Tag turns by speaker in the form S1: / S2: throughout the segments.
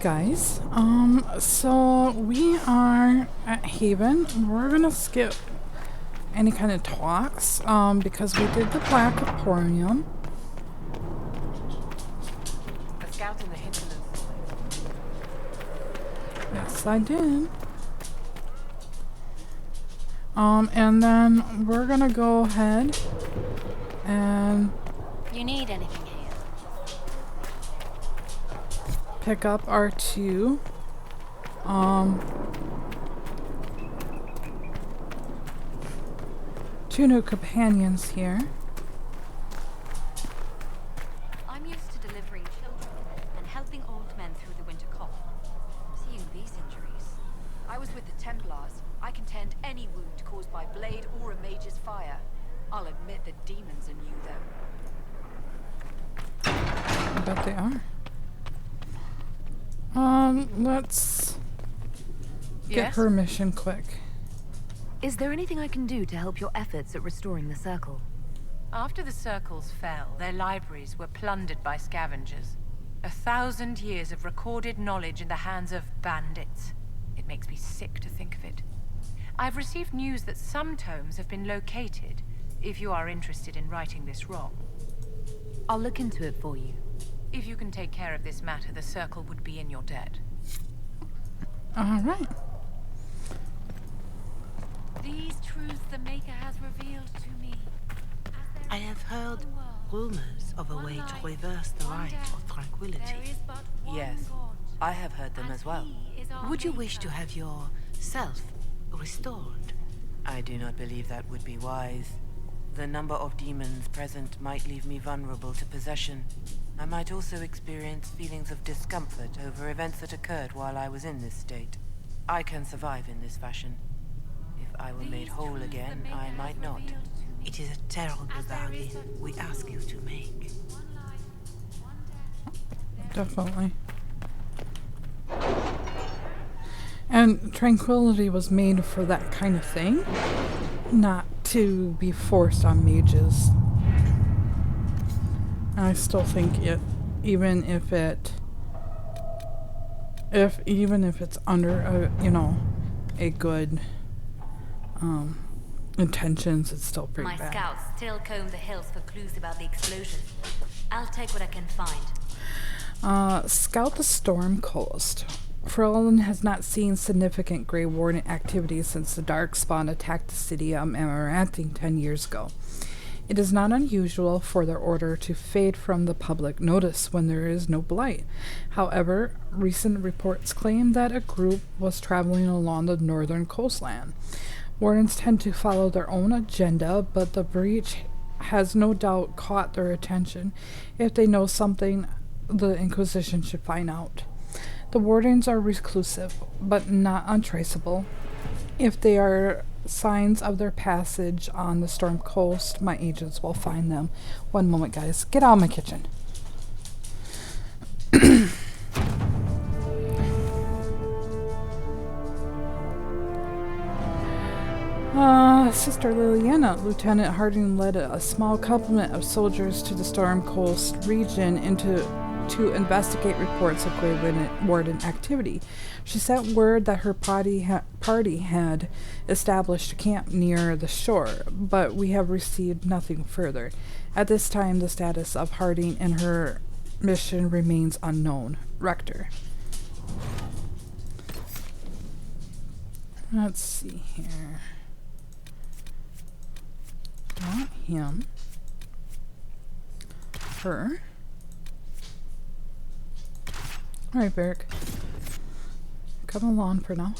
S1: guys. So we are at Haven. We're gonna skip any kind of talks, because we did the Black Emporium.
S2: A scout in the hinterlands.
S1: Yes, I did. And then we're gonna go ahead and
S3: You need anything here?
S1: pick up our two new companions here.
S3: I'm used to delivering children and helping old men through the winter cold. Seeing these injuries.
S4: I was with the Templars. I can tend any wound caused by blade or a mage's fire. I'll admit the demons are new, though.
S1: I bet they are. Let's get her mission quick.
S5: Is there anything I can do to help your efforts at restoring the circle?
S2: After the circles fell, their libraries were plundered by scavengers. 1,000 years of recorded knowledge in the hands of bandits. It makes me sick to think of it. I've received news that some tomes have been located, if you are interested in righting this wrong.
S5: I'll look into it for you.
S2: If you can take care of this matter, the circle would be in your debt.
S1: Alright.
S3: These truths the Maker has revealed to me.
S6: I have heard rumors of a way to reverse the right of tranquility.
S7: Yes, I have heard them as well.
S6: Would you wish to have your self restored?
S7: I do not believe that would be wise. The number of demons present might leave me vulnerable to possession. I might also experience feelings of discomfort over events that occurred while I was in this state. I can survive in this fashion. If I were made whole again, I might not.
S6: It is a terrible bargain we ask you to make.
S1: Definitely. And tranquility was made for that kind of thing, not to be forced on mages. I still think even if it's under a good intentions, it's still pretty
S3: My
S1: bad.
S3: scouts still comb the hills for clues about the explosion. I'll take what I can find.
S1: Scout the Storm Coast. Ferelden has not seen significant Grey Warden activity since the Darkspawn attacked the city of Amaranthine 10 years ago. It is not unusual for their order to fade from the public notice when there is no blight. However, recent reports claim that a group was traveling along the northern coastline. Wardens tend to follow their own agenda, but the breach has no doubt caught their attention. If they know something, the Inquisition should find out. The Wardens are reclusive, but not untraceable. If they are signs of their passage on the Storm Coast, my agents will find them. One moment, guys. Get out of my kitchen. Sister Liliana, Lieutenant Harding led a small complement of soldiers to the Storm Coast region to investigate reports of Grey Warden activity. She sent word that her party had established a camp near the shore, but we have received nothing further. At this time, the status of Harding and her mission remains unknown. Rector. Let's see here. Not him. Her. Alright, Beric. Come along for now.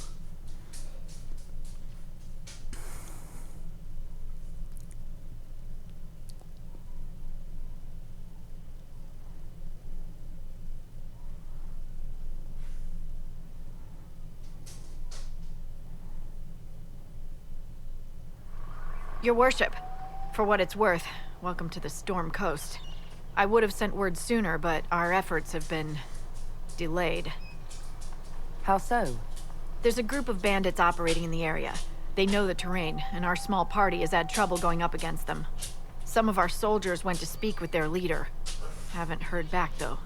S4: Your worship, for what it's worth, welcome to the Storm Coast. I would have sent word sooner, but our efforts have been delayed.
S5: How so?
S4: There's a group of bandits operating in the area. They know the terrain, and our small party has had trouble going up against them. Some of our soldiers went to speak with their leader. Haven't heard back, though.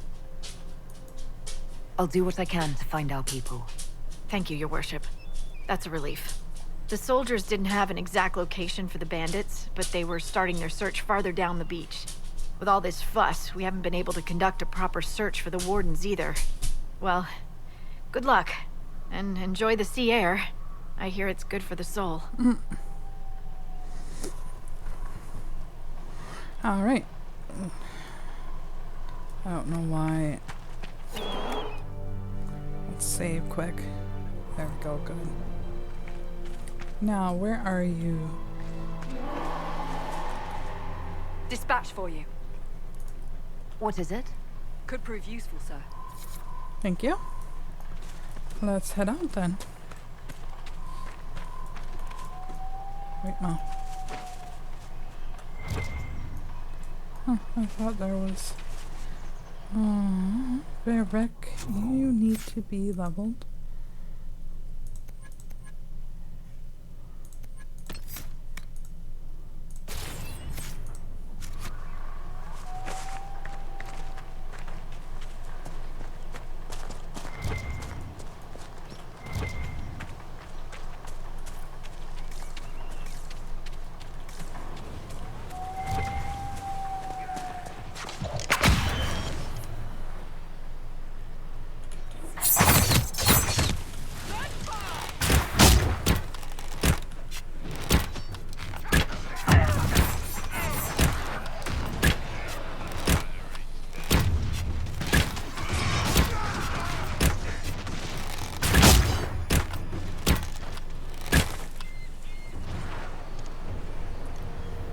S5: I'll do what I can to find our people.
S4: Thank you, Your Worship. That's a relief. The soldiers didn't have an exact location for the bandits, but they were starting their search farther down the beach. With all this fuss, we haven't been able to conduct a proper search for the wardens either. Well, good luck, and enjoy the sea air. I hear it's good for the soul.
S1: All right. I don't know why. Let's save quick. There we go, good. Now, where are you?
S8: Dispatch for you.
S5: What is it?
S8: Could prove useful, sir.
S1: Thank you. Let's head out then. Wait, no. Huh, I thought there was... Varric, you need to be leveled.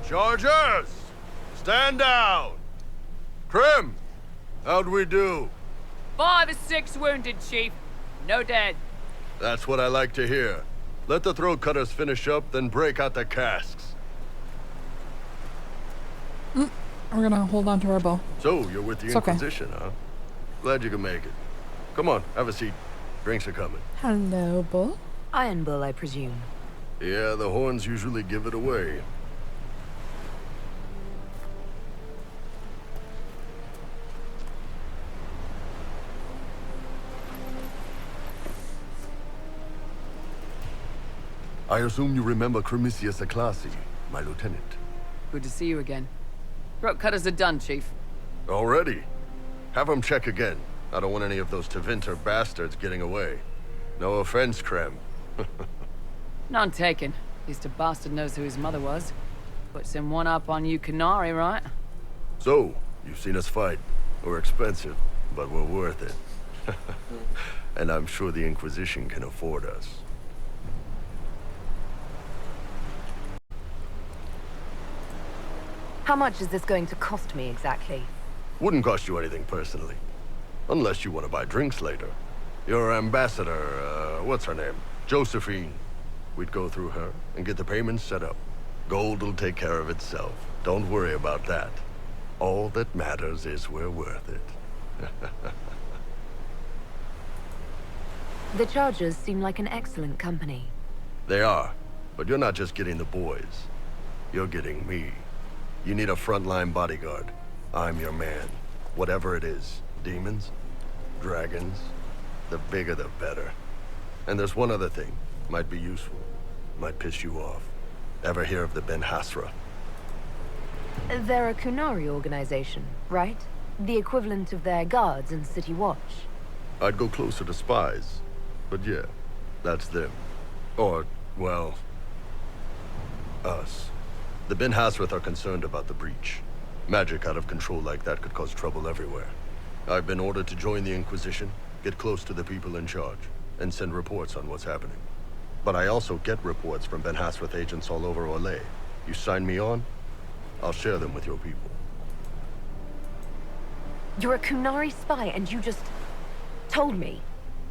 S9: Chargers! Stand down! Krim! How'd we do?
S8: 5 or 6 wounded, Chief. No dead.
S9: That's what I like to hear. Let the throat cutters finish up, then break out the casks.
S1: We're gonna hold on to our bow.
S9: So, you're with the
S1: It's okay.
S9: Inquisition, huh? Glad you can make it. Come on, have a seat. Drinks are coming.
S1: Hello, Bull.
S5: Iron Bull, I presume.
S9: Yeah, the horns usually give it away. I assume you remember Cremisius Aclassi, my lieutenant.
S8: Good to see you again. Throat cutters are done, Chief.
S9: Already? Have him check again. I don't want any of those Tevinter bastards getting away. No offense, Krem.
S8: None taken. At least a bastard knows who his mother was. Puts him one up on you Canary, right?
S9: So, you've seen us fight. We're expensive, but we're worth it. And I'm sure the Inquisition can afford us.
S5: How much is this going to cost me exactly?
S9: Wouldn't cost you anything personally. Unless you want to buy drinks later. Your ambassador, what's her name? Josephine. We'd go through her and get the payments set up. Gold will take care of itself. Don't worry about that. All that matters is we're worth it.
S5: The Chargers seem like an excellent company.
S9: They are, but you're not just getting the boys. You're getting me. You need a frontline bodyguard. I'm your man. Whatever it is. Demons? Dragons? The bigger the better. And there's one other thing. Might be useful. Might piss you off. Ever hear of the Ben Hasra?
S5: They're a Kunari organization, right? The equivalent of their guards in City Watch.
S9: I'd go closer to spies. But yeah, that's them. Or, well, us. The Ben Hasrath are concerned about the breach. Magic out of control like that could cause trouble everywhere. I've been ordered to join the Inquisition, get close to the people in charge, and send reports on what's happening. But I also get reports from Ben Hasrath agents all over Orlais. You sign me on, I'll share them with your people.
S5: You're a Kunari spy and you just told me.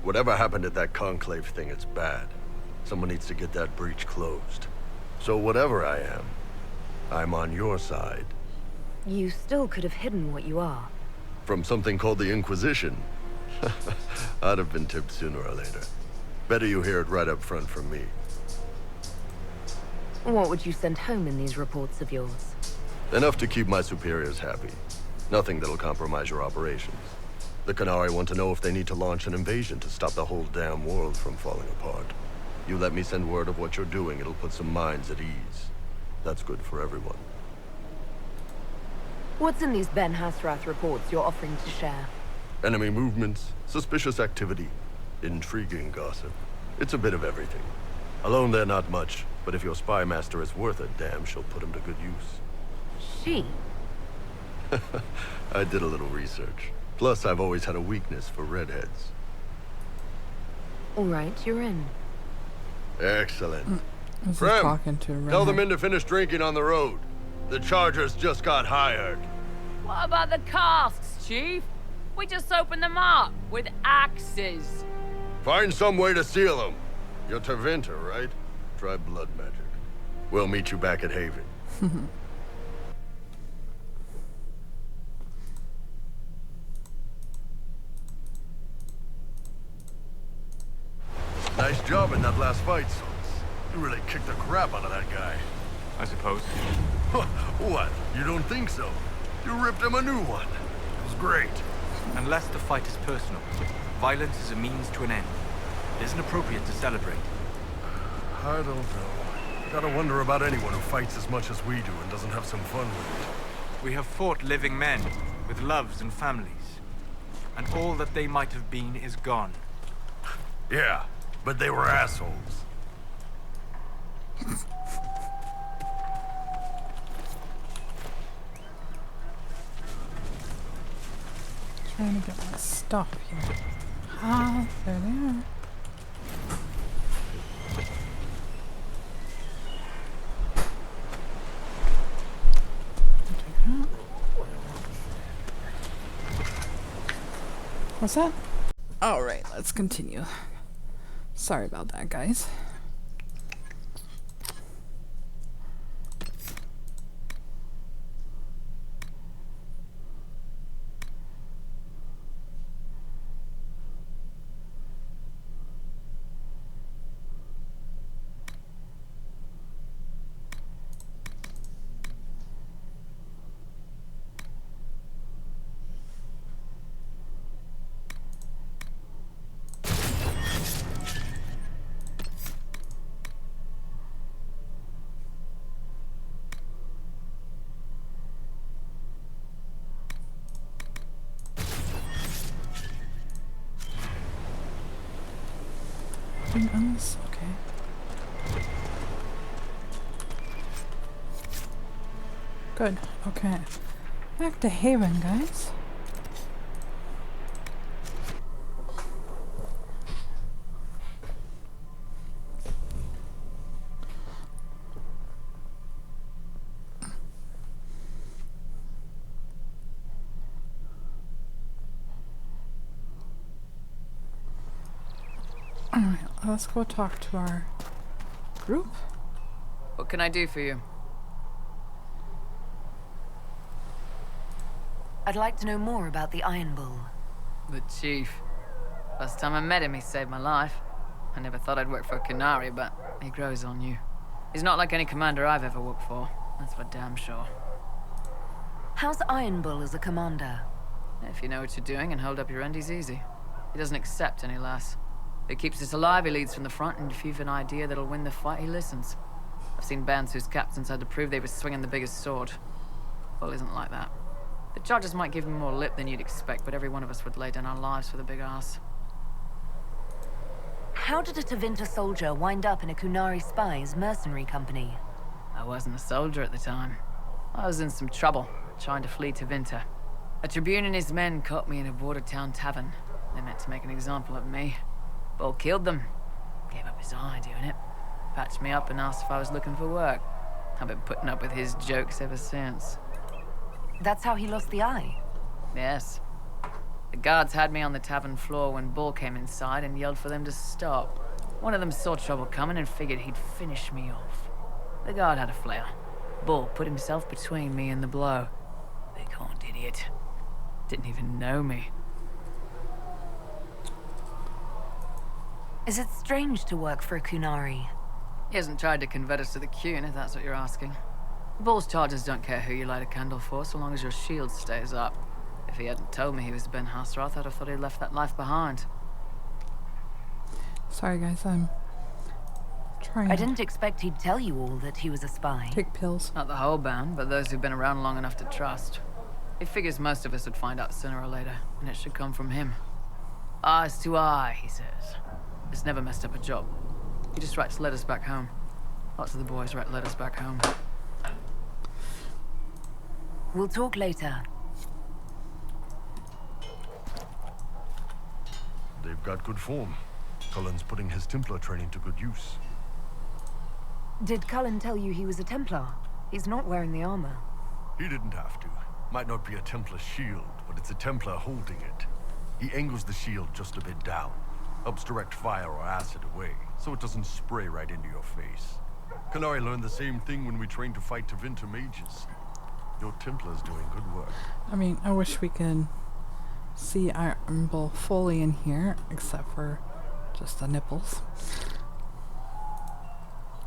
S9: Whatever happened at that conclave thing, it's bad. Someone needs to get that breach closed. So whatever I am, I'm on your side.
S5: You still could have hidden what you are.
S9: From something called the Inquisition. I'd have been tipped sooner or later. Better you hear it right up front from me.
S5: What would you send home in these reports of yours?
S9: Enough to keep my superiors happy. Nothing that'll compromise your operations. The Qunari want to know if they need to launch an invasion to stop the whole damn world from falling apart. You let me send word of what you're doing, it'll put some minds at ease. That's good for everyone.
S5: What's in these Ben Hasrath reports you're offering to share?
S9: Enemy movements, suspicious activity, intriguing gossip. It's a bit of everything. Alone they're not much, but if your spy master is worth a damn, she'll put him to good use.
S5: She?
S9: I did a little research. Plus, I've always had a weakness for redheads.
S5: All right, you're in.
S9: Excellent.
S1: This is
S9: Frem,
S1: talking to a
S9: tell the
S1: redhead.
S9: men to finish drinking on the road. The Chargers just got hired.
S8: What about the casks, Chief? We just opened them up with axes.
S9: Find some way to seal them. You're Tevinter, right? Try blood magic. We'll meet you back at Haven. Nice job in that last fight, Sons. You really kicked the crap out of that guy.
S10: I suppose.
S9: What? You don't think so? You ripped him a new one. It was great.
S10: Unless the fight is personal, violence is a means to an end. It isn't appropriate to celebrate.
S9: I don't know. Gotta wonder about anyone who fights as much as we do and doesn't have some fun with it.
S10: We have fought living men with loves and families. And all that they might have been is gone.
S9: Yeah, but they were assholes.
S1: Trying to get my stuff here. Ah, there they are. What's that? Alright, let's continue. Sorry about that, guys. Anything else? Okay. Good. Okay. Back to Haven, guys. Alright, let's go talk to our group.
S8: What can I do for you?
S5: I'd like to know more about the Iron Bull.
S8: The Chief. First time I met him, he saved my life. I never thought I'd work for a Qunari, but he grows on you. He's not like any commander I've ever worked for. That's for damn sure.
S5: How's Iron Bull as a commander?
S8: If you know what you're doing and hold up your end, he's easy. He doesn't accept any less. If he keeps us alive, he leads from the front, and if you've an idea that'll win the fight, he listens. I've seen bands whose captains had to prove they were swinging the biggest sword. Bull isn't like that. The Chargers might give him more lip than you'd expect, but every one of us would lay down our lives for the big ass.
S5: How did a Tevinter soldier wind up in a Qunari spy's mercenary company?
S8: I wasn't a soldier at the time. I was in some trouble, trying to flee to Tevinter. A Tribune and his men caught me in a border town tavern. They meant to make an example of me. Bull killed them. Gave up his eye doing it. Patched me up and asked if I was looking for work. I've been putting up with his jokes ever since.
S5: That's how he lost the eye?
S8: Yes. The guards had me on the tavern floor when Bull came inside and yelled for them to stop. One of them saw trouble coming and figured he'd finish me off. The guard had a flare. Bull put himself between me and the blow. Big-horned idiot. Didn't even know me.
S5: Is it strange to work for a Qunari?
S8: He hasn't tried to convert us to the Qun, if that's what you're asking. Bull's Chargers don't care who you light a candle for, so long as your shield stays up. If he hadn't told me he was Ben Hasrath, I'd have thought he'd left that life behind.
S1: Sorry, guys, I'm trying
S5: I
S1: to
S5: didn't expect he'd tell you all that he was a spy.
S1: take pills.
S8: Not the whole band, but those who've been around long enough to trust. He figures most of us would find out sooner or later, and it should come from him. Eyes to eye, he says. It's never messed up a job. He just writes letters back home. Lots of the boys write letters back home.
S5: We'll talk later.
S9: They've got good form. Cullen's putting his Templar training to good use.
S5: Did Cullen tell you he was a Templar? He's not wearing the armor.
S9: He didn't have to. Might not be a Templar shield, but it's a Templar holding it. He angles the shield just a bit down. Helps direct fire or acid away, so it doesn't spray right into your face. Kanari learned the same thing when we trained to fight Tevinter mages. Your Templar's doing good work.
S1: I mean, I wish we could see Iron Bull fully in here, except for just the nipples.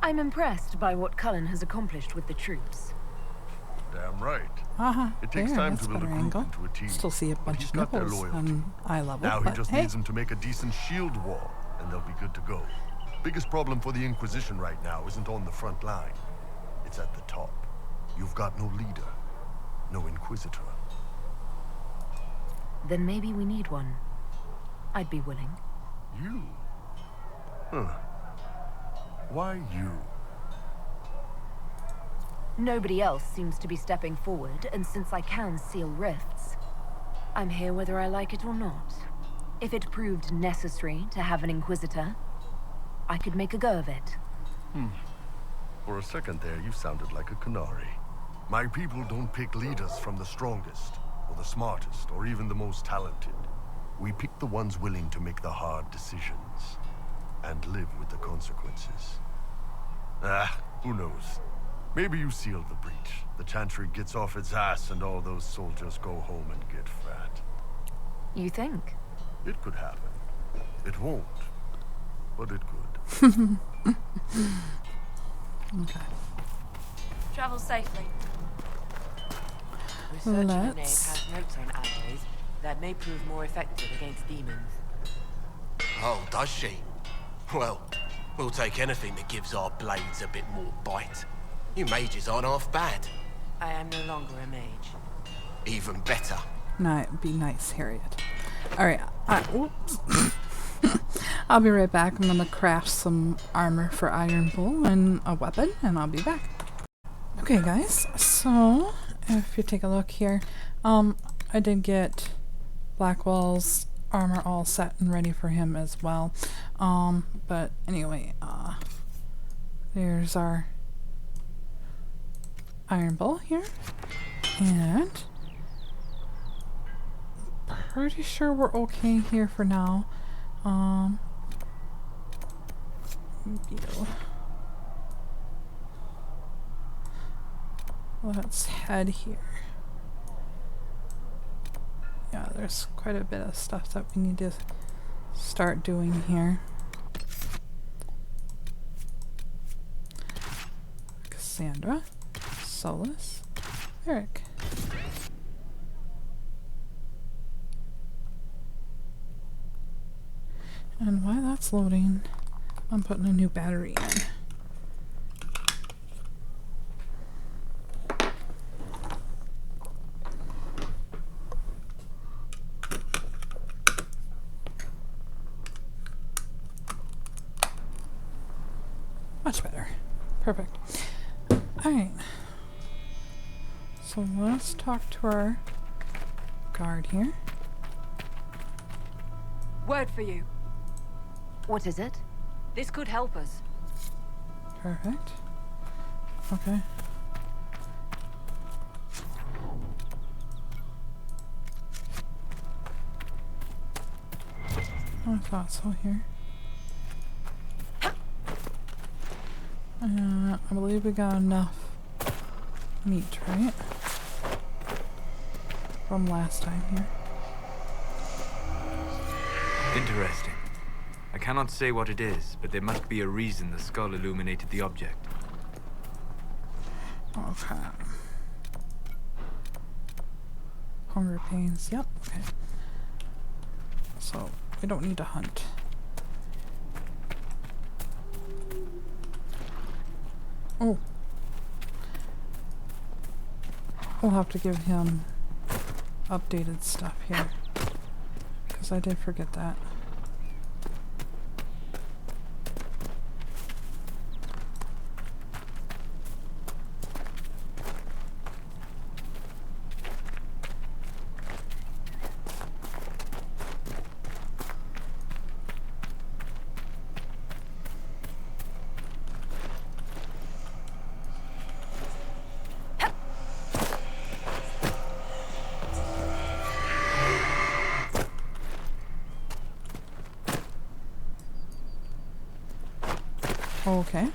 S5: I'm impressed by what Cullen has accomplished with the troops.
S9: Damn right. It takes
S1: there,
S9: time
S1: that's
S9: to build a
S1: better
S9: group
S1: angle.
S9: into a team.
S1: Still see a
S9: but
S1: bunch
S9: he's
S1: of
S9: got their
S1: nipples
S9: loyalty.
S1: on eye level.
S9: Now he
S1: but
S9: just
S1: hey,
S9: needs them to make a decent shield wall, and they'll be good to go. Biggest problem for the Inquisition right now isn't on the front line. It's at the top. You've got no leader, no Inquisitor.
S5: Then maybe we need one. I'd be willing.
S9: You? Huh. Why you?
S5: Nobody else seems to be stepping forward, and since I can seal rifts, I'm here whether I like it or not. If it proved necessary to have an Inquisitor, I could make a go of it.
S9: For a second there, you sounded like a Canary. My people don't pick leaders from the strongest, or the smartest, or even the most talented. We pick the ones willing to make the hard decisions, and live with the consequences. Who knows? Maybe you sealed the breach. The Chantry gets off its ass and all those soldiers go home and get fat.
S5: You think?
S9: It could happen. It won't, but it could.
S1: okay.
S3: Travel safely.
S7: Research in the name
S1: Let's-
S7: has notes on alloys that may prove more effective against demons.
S11: Oh, does she? Well, we'll take anything that gives our blades a bit more bite. You mages aren't half bad.
S7: I am no longer a mage.
S11: Even better.
S1: Be nice, Harriet. Alright, oops. I'll be right back. I'm gonna craft some armor for Iron Bull and a weapon, and I'll be back. Okay, guys, so if you take a look here, I did get Blackwall's armor all set and ready for him as well. But anyway, there's our Iron Bull here, and pretty sure we're okay here for now. Let's head here. Yeah, there's quite a bit of stuff that we need to start doing here. Cassandra, Solus, Eric. And while that's loading, I'm putting a new battery in. Much better. Perfect. Alright. So let's talk to our guard here.
S4: Word for you.
S5: What is it?
S4: This could help us.
S1: Perfect. Okay. I thought so here. I believe we got enough meat, right? From last time here.
S10: Interesting. I cannot say what it is, but there must be a reason the skull illuminated the object.
S1: Okay. Hunger pains. Yep, okay. So, we don't need to hunt. Oh. We'll have to give him updated stuff here. Because I did forget that. Okay.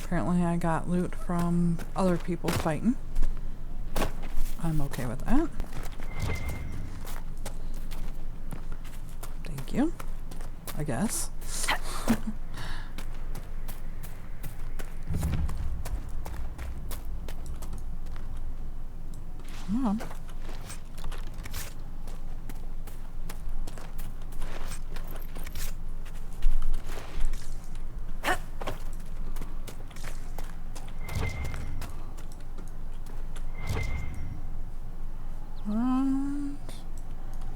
S1: Apparently I got loot from other people fighting. I'm okay with that. Thank you. I guess. Come on.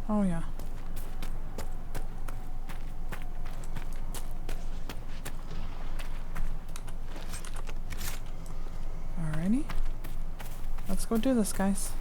S1: Oh yeah. Alrighty. Let's go do this, guys.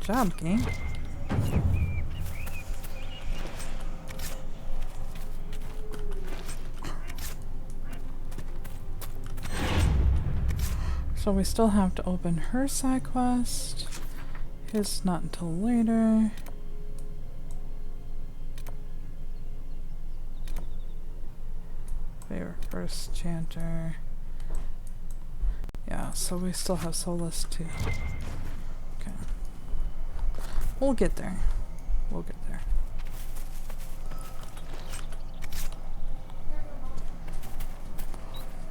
S1: Good job, game. So we still have to open her side quest. His not until later. Favorite first chanter. Yeah, so we still have Solus too. Okay. We'll get there. We'll get there.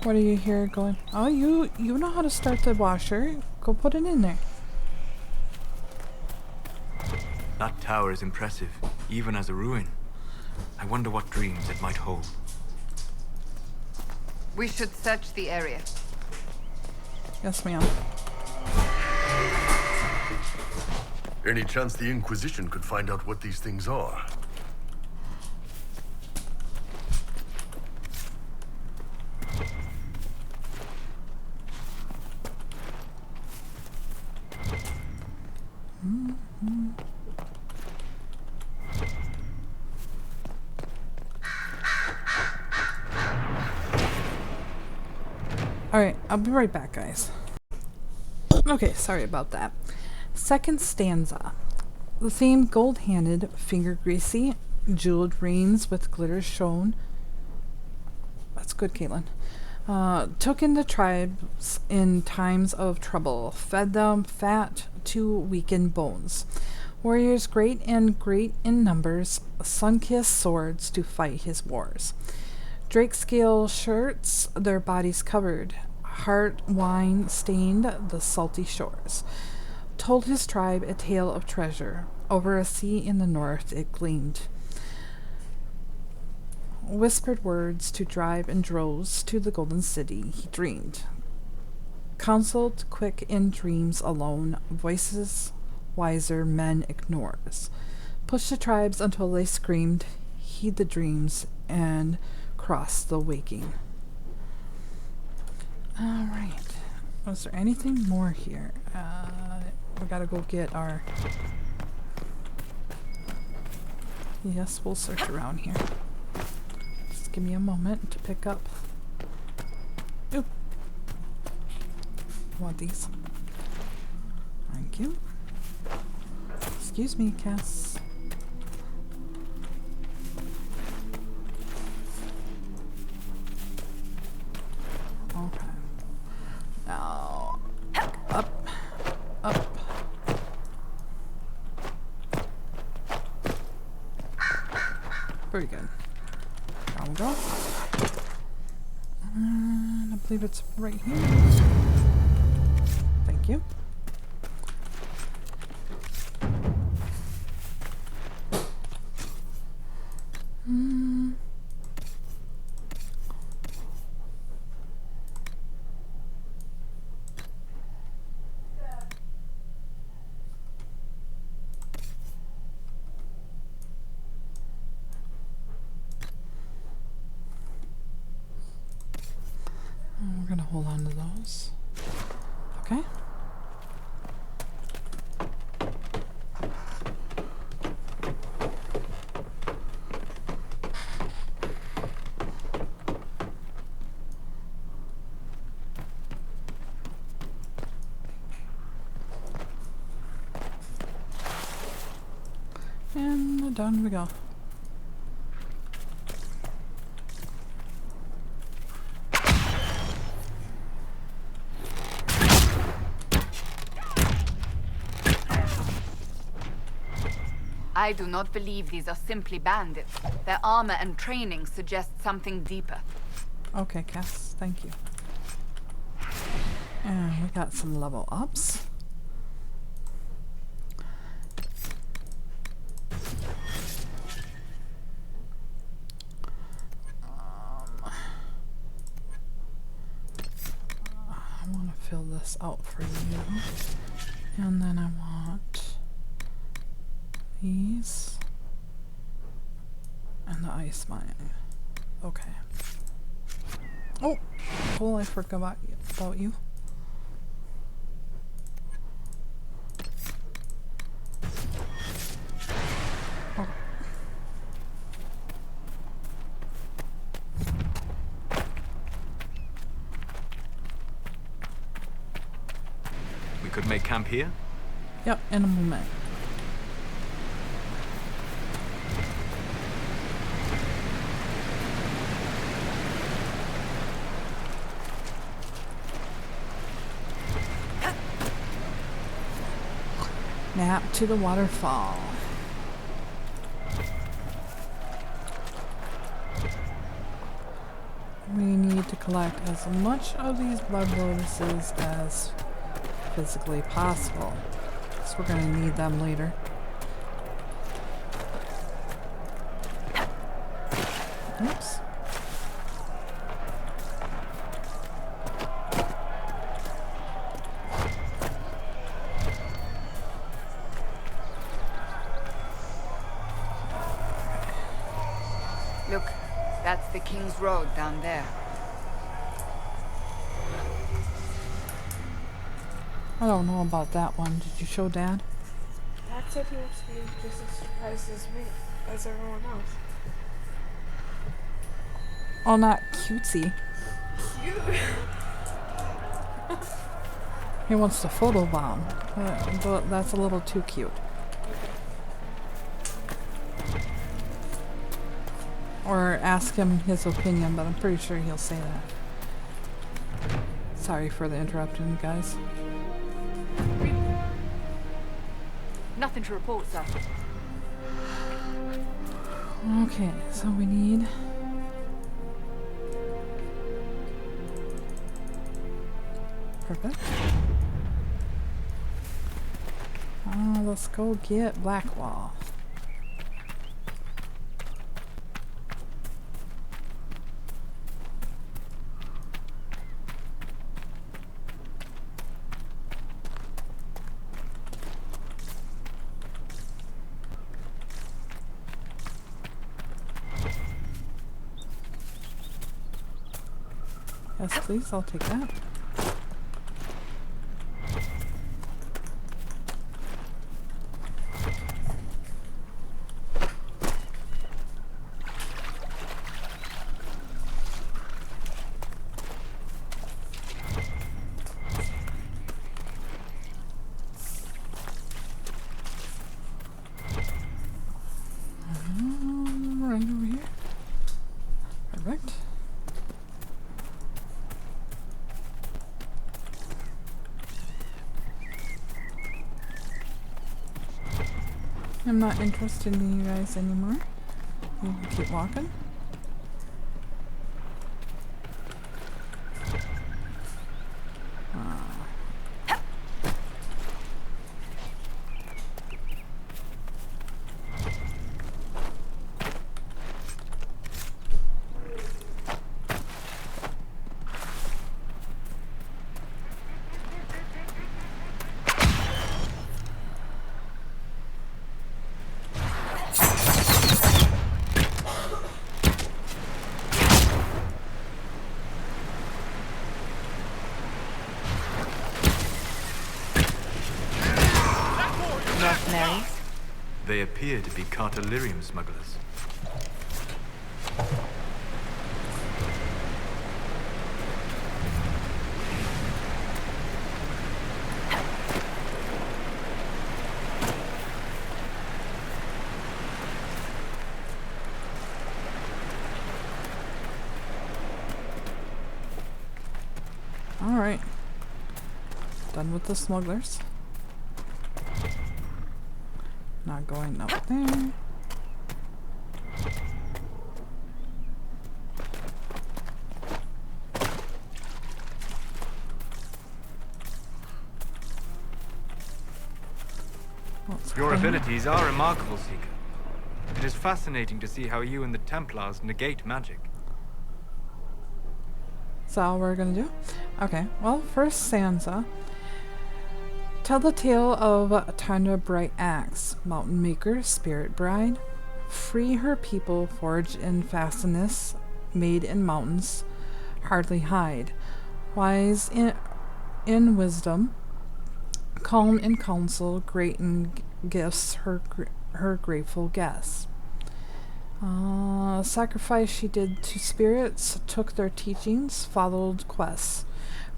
S1: What are you here going? Oh, you know how to start the washer. Go put it in there.
S10: That tower is impressive, even as a ruin. I wonder what dreams it might hold.
S12: We should search the area.
S1: Yes, ma'am.
S9: Any chance the Inquisition could find out what these things are?
S1: Alright, I'll be right back, guys. Okay, sorry about that. Second stanza. The same gold-handed, finger-greasy, jeweled rings with glitter shone. That's good, Caitlin. Took in the tribes in times of trouble, fed them fat to weaken bones. Warriors great and great in numbers, sun-kissed swords to fight his wars. Drakescale shirts, their bodies covered, heart wine stained the salty shores. Told his tribe a tale of treasure, over a sea in the north it gleamed. Whispered words to drive in droves to the golden city he dreamed. Counseled quick in dreams alone, voices wiser men ignores. Push the tribes until they screamed, heed the dreams, and cross the waking. Alright. Was there anything more here? We gotta go get our... Yes, we'll search around here. Just give me a moment to pick up... Oop! Want these? Thank you. Excuse me, Cass. Okay. Now, up, up. Very good. Down we go. And I believe it's right here. Thank you. We're gonna hold on to those. Okay. And down we go.
S12: I do not believe these are simply bandits. Their armor and training suggest something deeper.
S1: Okay, Cass, thank you. And we got some level ups. I want to fill this out for you. And then I want these and the ice mine. Okay. Oh, well, I forgot about you. Oh.
S10: We could make camp here?
S1: Yep, in a moment. Nap to the waterfall. We need to collect as much of these blood lotuses as physically possible, because we're going to need them later. Oops.
S12: Look, that's the King's Road down there.
S1: I don't know about that one. Did you show Dad?
S13: Dad said he wants to be just as surprised as me, as everyone else.
S1: Oh, not cutesy.
S13: Cute.
S1: He wants to photobomb. But that's a little too cute. Or ask him his opinion, but I'm pretty sure he'll say that. Sorry for the interrupting, guys.
S12: Nothing to report, sir.
S1: Okay, so we need... Perfect. Let's go get Blackwall. Yes, please, I'll take that. Perfect. I'm not interested in you guys anymore. You can keep walking.
S5: Love-Rennie?
S10: They appear to be Cartelirium smugglers.
S1: Alright. Done with the smugglers. Not going up there.
S10: Your abilities are remarkable, Seeker. It is fascinating to see how you and the Templars negate magic.
S1: Is that all we're gonna do? Okay, well, first Sansa. Tell the tale of Tundra Bright Axe, Mountain Maker, Spirit Bride. Free her people, forged in fastness, made in mountains, hardly hide. Wise in wisdom, calm in counsel, great in gifts, her grateful guests. Sacrifice she did to spirits, took their teachings, followed quests.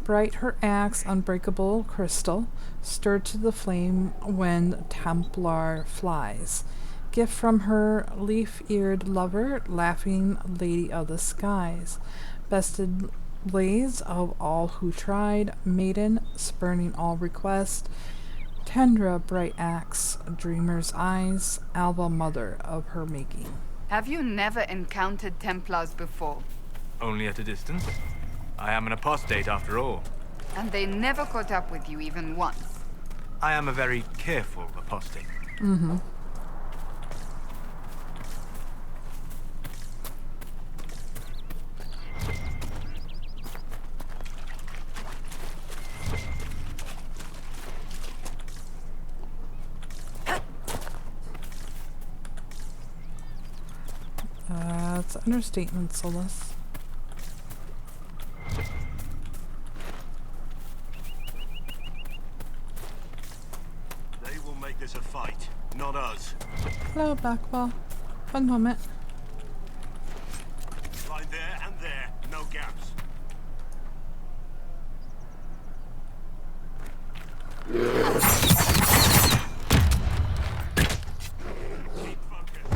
S1: Bright her axe, unbreakable crystal, stirred to the flame when Templar flies. Gift from her leaf-eared lover, laughing lady of the skies. Bested blaze of all who tried, maiden, spurning all request. Tundra Bright Axe, dreamer's eyes, Alva mother of her making.
S12: Have you never encountered Templars before?
S10: Only at a distance. I am an apostate after all.
S12: And they never caught up with you even once?
S10: I am a very careful apostate.
S1: Mm-hmm. It's an understatement, Solus.
S14: They will make this a fight, not us.
S1: Hello, Blackwall. One moment.
S14: Line there and there, no gaps. Keep focused.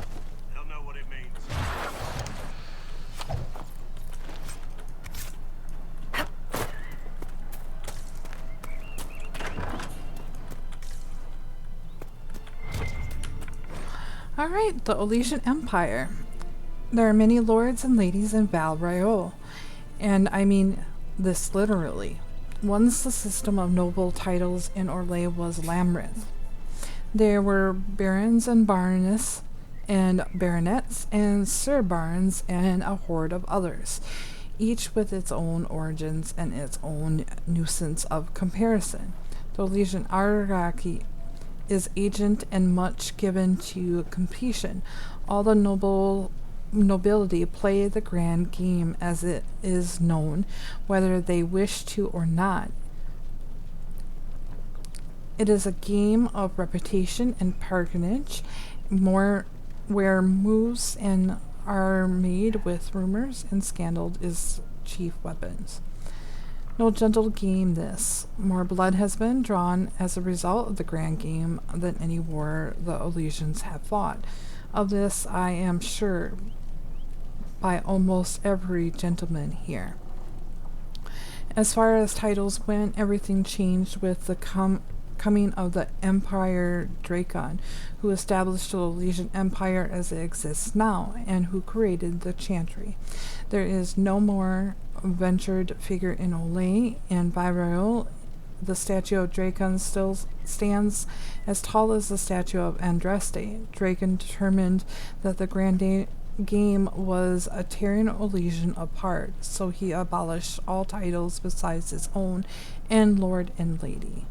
S14: They'll know what it means.
S1: Alright, the Elysian Empire. There are many lords and ladies in Val Royeaux, and I mean this literally. Once the system of noble titles in Orlais was Labyrinth. There were barons and baroness, and baronets, and sir barons, and a horde of others, each with its own origins and its own nuisance of comparison. The Elysian hierarchy is agent and much given to competition. All the nobility play the grand game as it is known, whether they wish to or not. It is a game of reputation and patronage, where moves and are made with rumors and scandal is chief weapons. No gentle game this. More blood has been drawn as a result of the grand game than any war the Elysians have fought. Of this I am sure by almost every gentleman here. As far as titles went, everything changed with the coming of the Empire Dracon, who established the Elysian Empire as it exists now, and who created the Chantry. There is no more ventured figure in Olay, and by Raoul, the statue of Dracon still stands as tall as the statue of Andraste. Dracon determined that the Grand Game was a tearing Elysian apart, so he abolished all titles besides his own and Lord and Lady.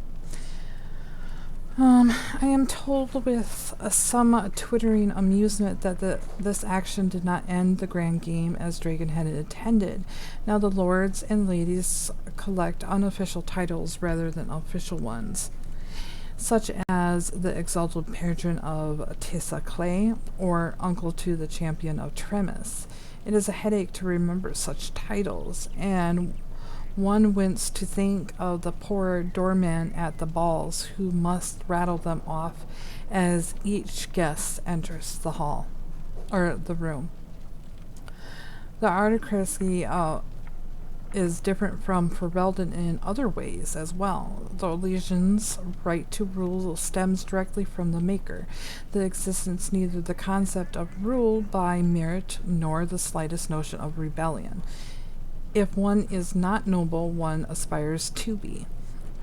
S1: I am told with some twittering amusement that this action did not end the Grand Game as Dragon had intended. Now the lords and ladies collect unofficial titles rather than official ones, such as the Exalted Patron of Tissa Clay or Uncle to the Champion of Tremis. It is a headache to remember such titles, and one winced to think of the poor doormen at the balls who must rattle them off as each guest enters the hall, or the room. The aristocracy is different from Ferelden in other ways as well. The Elysians' right to rule stems directly from the Maker. The existence neither the concept of rule by merit nor the slightest notion of rebellion. If one is not noble, one aspires to be,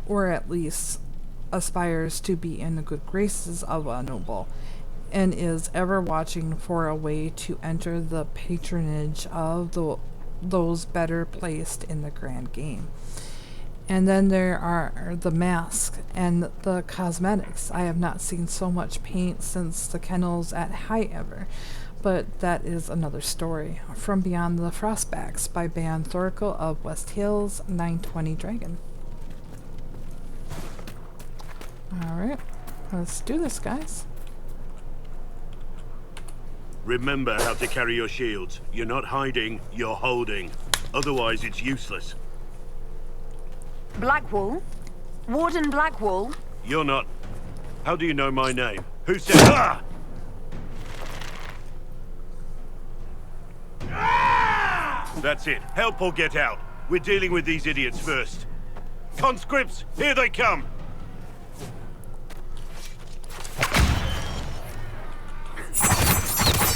S1: or at least aspires to be in the good graces of a noble, and is ever watching for a way to enter the patronage of those better placed in the Grand Game. And then there are the masks and the cosmetics. I have not seen so much paint since the kennels at High Ever, but that is another story. From Beyond the Frostbacks by Ban Thorkel of West Hills, 920 Dragon. Alright, let's do this, guys.
S14: Remember how to carry your shields. You're not hiding, you're holding. Otherwise, it's useless.
S5: Blackwall? Warden Blackwall?
S14: You're not. How do you know my name? Who said... Ah! That's it. Help or get out. We're dealing with these idiots first. Conscripts, here they come!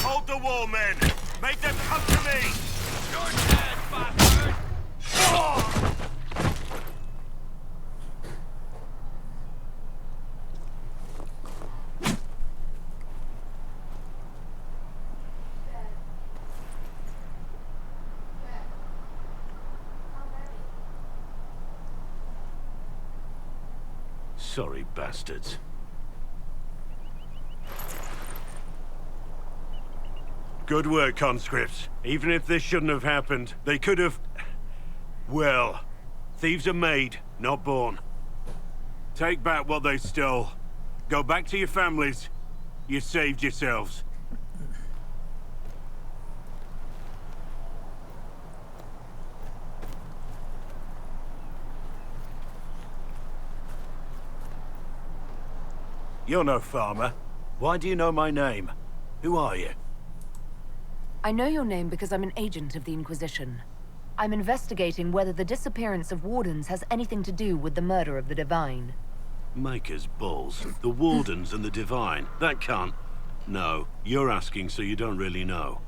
S14: Hold the wall, men! Make them come to me! You're dead, bastard! Oh! Sorry, bastards. Good work, conscripts. Even if this shouldn't have happened, they could have... Well, thieves are made, not born. Take back what they stole. Go back to your families. You saved yourselves. You're no farmer. Why do you know my name? Who are you?
S5: I know your name because I'm an agent of the Inquisition. I'm investigating whether the disappearance of Wardens has anything to do with the murder of the Divine.
S14: Maker's balls. The Wardens and the Divine. That can't... No, you're asking so you don't really know.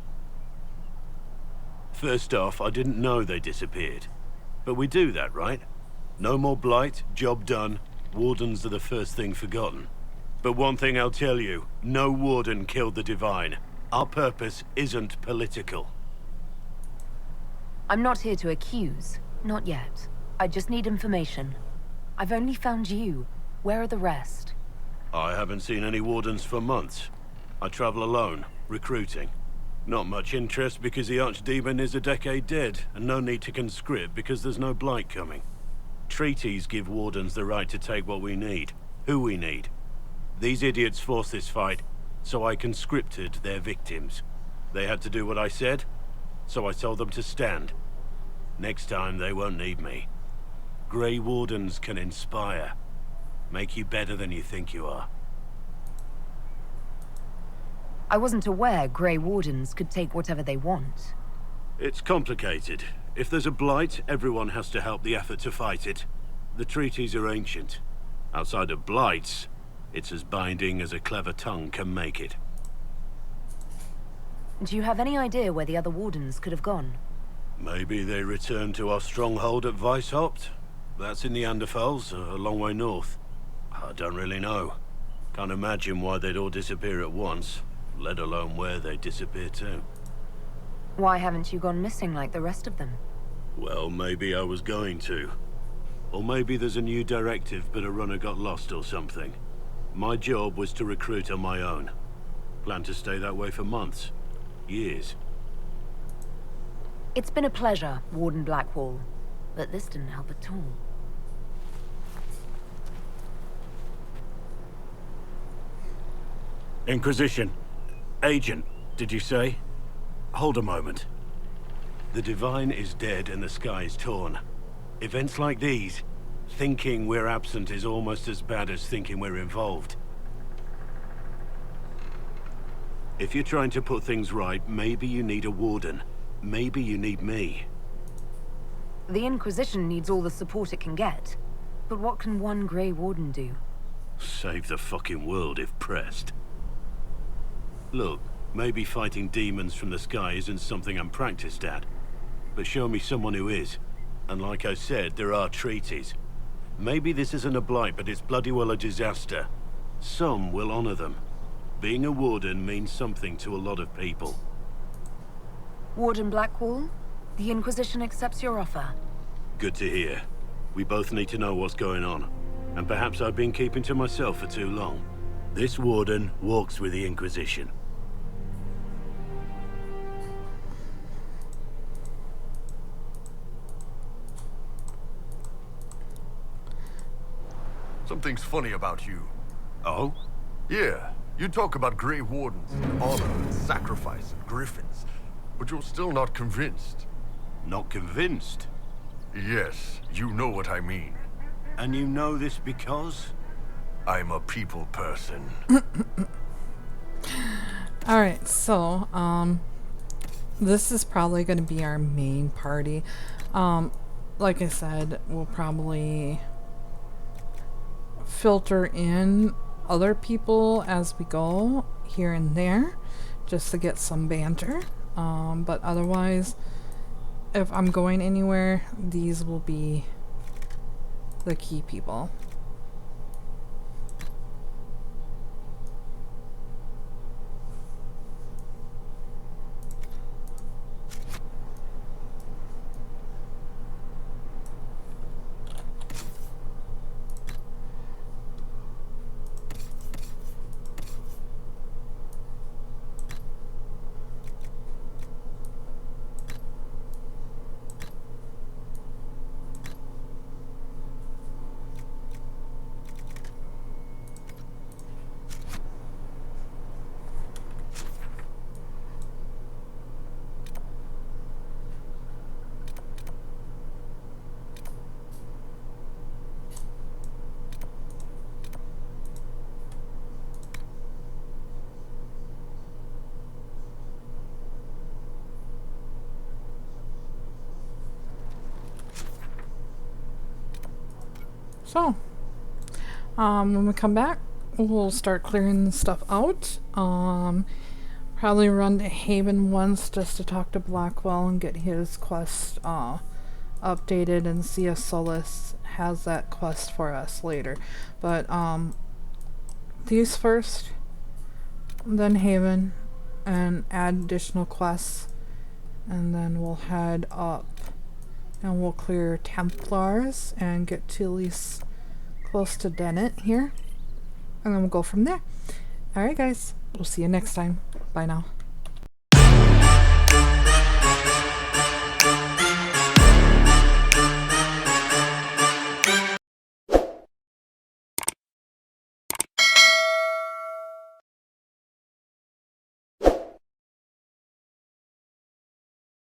S14: First off, I didn't know they disappeared. But we do that, right? No more blight, job done. Wardens are the first thing forgotten. But one thing I'll tell you, no Warden killed the Divine. Our purpose isn't political.
S5: I'm not here to accuse. Not yet. I just need information. I've only found you. Where are the rest?
S14: I haven't seen any Wardens for months. I travel alone, recruiting. Not much interest because the Archdemon is a decade dead, and no need to conscript because there's no blight coming. Treaties give Wardens the right to take what we need, who we need. These idiots forced this fight, so I conscripted their victims. They had to do what I said, so I told them to stand. Next time, they won't need me. Grey Wardens can inspire. Make you better than you think you are.
S5: I wasn't aware Grey Wardens could take whatever they want.
S14: It's complicated. If there's a blight, everyone has to help the effort to fight it. The treaties are ancient. Outside of blights, it's as binding as a clever tongue can make it.
S5: Do you have any idea where the other wardens could have gone?
S14: Maybe they returned to our stronghold at Weishaupt? That's in the Anderfels, a long way north. I don't really know. Can't imagine why they'd all disappear at once, let alone where they'd disappear to.
S5: Why haven't you gone missing like the rest of them?
S14: Well, maybe I was going to. Or maybe there's a new directive, but a runner got lost or something. My job was to recruit on my own. Plan to stay that way for months. Years.
S5: It's been a pleasure, Warden Blackwall. But this didn't help at all.
S14: Inquisition. Agent, did you say? Hold a moment. The Divine is dead and the sky is torn. Events like these, thinking we're absent is almost as bad as thinking we're involved. If you're trying to put things right, maybe you need a warden. Maybe you need me.
S5: The Inquisition needs all the support it can get. But what can one Grey Warden do?
S14: Save the fucking world if pressed. Look, maybe fighting demons from the sky isn't something I'm practiced at. But show me someone who is. And like I said, there are treaties. Maybe this isn't a blight, but it's bloody well a disaster. Some will honor them. Being a warden means something to a lot of people.
S5: Warden Blackwall, the Inquisition accepts your offer.
S14: Good to hear. We both need to know what's going on. And perhaps I've been keeping to myself for too long. This warden walks with the Inquisition.
S9: Something's funny about you.
S14: Oh?
S9: Yeah, you talk about Grey Wardens and honor and sacrifice and griffins, but you're still not convinced.
S14: Not convinced?
S9: Yes, you know what I mean.
S14: And you know this because?
S9: I'm a people person.
S1: Alright, so, this is probably going to be our main party. Like I said, we'll probably filter in other people as we go here and there just to get some banter. But otherwise, if I'm going anywhere, these will be the key people. So, when we come back, we'll start clearing stuff out. Probably run to Haven once just to talk to Blackwell and get his quest updated and see if Solus has that quest for us later. But these first, then Haven, and add additional quests, and then we'll head up. And we'll clear Templars and get to at least close to Dennett here. And then we'll go from there. Alright guys, we'll see you next time. Bye now.